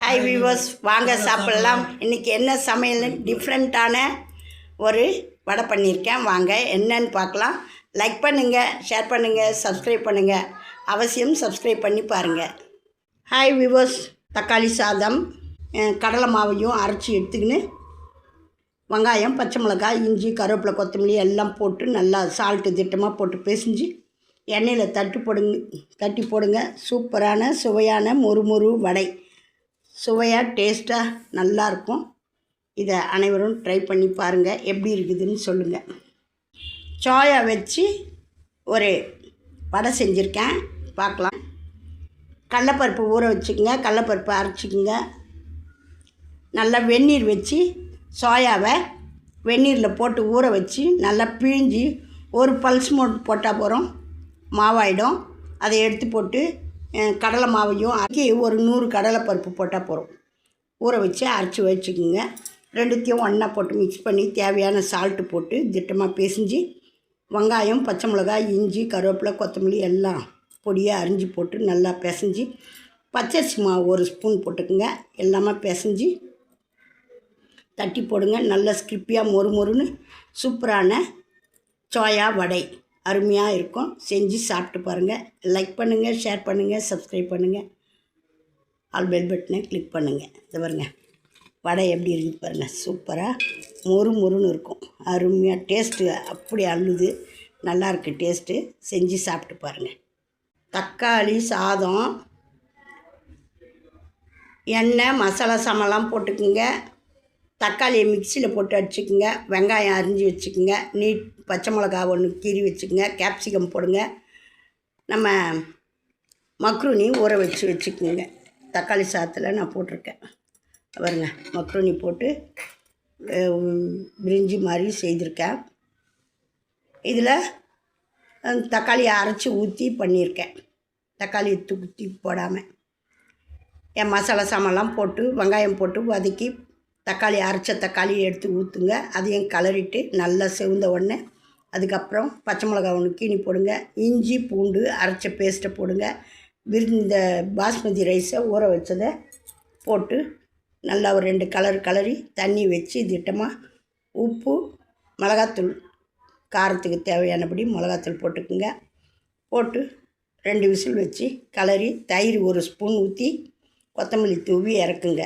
Hi viewers, வாங்க சாப்பிடலாம். இன்றைக்கி என்ன சமையல்னு டிஃப்ரெண்ட்டான ஒரு வடை பண்ணியிருக்கேன். வாங்க என்னன்னு பார்க்கலாம். லைக் பண்ணுங்கள், ஷேர் பண்ணுங்கள், சப்ஸ்கிரைப் பண்ணுங்கள். அவசியம் சப்ஸ்கிரைப் பண்ணி பாருங்கள். ஹாய் வியூவர்ஸ், தக்காளி சாதம், கடலை மாவையும் அரைச்சி எடுத்துக்கின்னு வெங்காயம், பச்சை மிளகாய், இஞ்சி, கருவேப்பிலை, கொத்தமல்லி எல்லாம் போட்டு நல்லா சால்ட்டு திட்டமாக போட்டு பிசைஞ்சு எண்ணெயில் தட்டி போடுங்க. சூப்பரான சுவையான மொறு வடை, சுவையாக டேஸ்ட்டாக நல்லாயிருக்கும். இதை அனைவரும் ட்ரை பண்ணி பாருங்கள், எப்படி இருக்குதுன்னு சொல்லுங்கள். சோயா வச்சு ஒரு வடை செஞ்சுருக்கேன், பார்க்கலாம். கடலைப்பருப்பு ஊற வச்சுக்கோங்க, கடலைப்பருப்பு அரைச்சிக்கோங்க. நல்லா வெந்நீர் வச்சு சோயாவை வெந்நீரில் போட்டு ஊற வச்சு நல்லா பிழிஞ்சு ஒரு பல்ஸ் மோட் போட்டால் போகிறோம், மாவாயிடும். அதை எடுத்து போட்டு கடலை மாவையும் அரைச்சி ஒரு 100 கடலைப்பருப்பு போட்டால் போகிறோம். ஊற வச்சு அரைச்சி வச்சுக்கோங்க. ரெண்டுத்தையும் ஒன்றா போட்டு மிக்ஸ் பண்ணி தேவையான சால்ட்டு போட்டு திட்டமாக பிசைஞ்சு வெங்காயம், பச்சை மிளகாய், இஞ்சி, கருவேப்பிலை, கொத்தமல்லி எல்லாம் பொடியாக அரிஞ்சு போட்டு நல்லா பிசைஞ்சு பச்சரிசி மாவு 1 ஸ்பூன் போட்டுக்குங்க. எல்லாமே பிசைஞ்சு தட்டி போடுங்க. நல்லா ஸ்கிரிப்பியாக மொறுன்னு சூப்பரான சோயா வடை அருமையாக இருக்கும். செஞ்சு சாப்பிட்டு பாருங்கள். லைக் பண்ணுங்கள், ஷேர் பண்ணுங்கள், சப்ஸ்கிரைப் பண்ணுங்கள். ஆல் பெல் பட்டனை கிளிக் பண்ணுங்கள். இது பாருங்கள், வடை எப்படி இருக்குது பாருங்கள். சூப்பராக மொறுன்னு இருக்கும். அருமையாக டேஸ்ட்டு அப்படி அள்ளுது. நல்லாயிருக்கு டேஸ்ட்டு. செஞ்சு சாப்பிட்டு பாருங்கள். தக்காளி சாதம், எண்ணெய், மசாலா சாமான்லாம் போட்டுக்குங்க. தக்காளியை மிக்சியில் போட்டு அடிச்சுக்குங்க. வெங்காயம் அரிஞ்சு வச்சுக்குங்க. பச்சை மிளகா 1 கீறி வச்சுக்கோங்க. கேப்சிகம் போடுங்க. நம்ம மக்ரூனி ஊற வச்சுக்கோங்க. தக்காளி சாதத்தில் நான் போட்டிருக்கேன் பாருங்க. மக்ரூனி போட்டு பிரிஞ்சி மாதிரி செய்திருக்கேன். இதில் தக்காளியை அரைச்சி ஊற்றி பண்ணியிருக்கேன். தக்காளியை தூக்கி போடாமல் என் மசாலா சாமான்லாம் போட்டு வெங்காயம் போட்டு வதக்கி அரைச்ச தக்காளியை எடுத்து ஊற்றுங்க. அதையும் கலரிட்டு நல்லா செவந்த உடனே அதுக்கப்புறம் பச்சை மிளகா 1 கீனி போடுங்க. இஞ்சி பூண்டு அரைச்ச பேஸ்ட்டை போடுங்க. இந்த பாஸ்மதி ரைஸை ஊற வச்சதை போட்டு நல்லா ஒரு 2 கலரி தண்ணி வச்சு திட்டமாக உப்பு, மிளகாத்தூள், காரத்துக்கு தேவையானபடி மிளகாத்தூள் போட்டுக்குங்க. போட்டு 2 விசில் வச்சு கலரி தயிர் 1 ஸ்பூன் ஊற்றி கொத்தமல்லி தூவி இறக்குங்க.